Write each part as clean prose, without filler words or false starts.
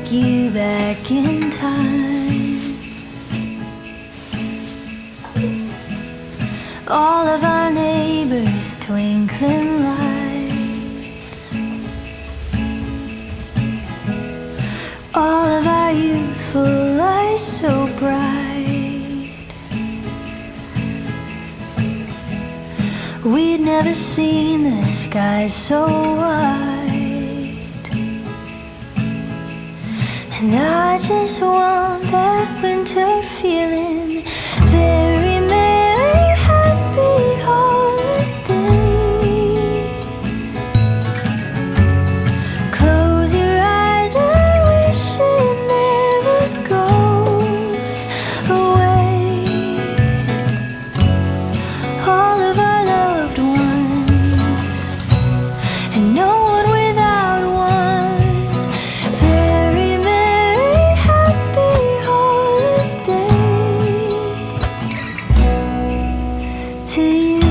take you back in time. All of our neighbors' twinkling lights, all of our youthful eyes so bright. We'd never seen the sky so white, and I just want that winter feeling. Very merry, happy holiday. Close your eyes, I wish it never goes away. All of our loved ones, and no one without one. Very merry, happy holiday to you.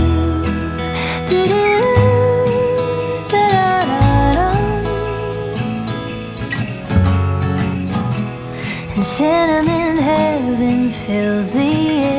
Do-do-do-da-da-da. And sentiment heaven fills the air.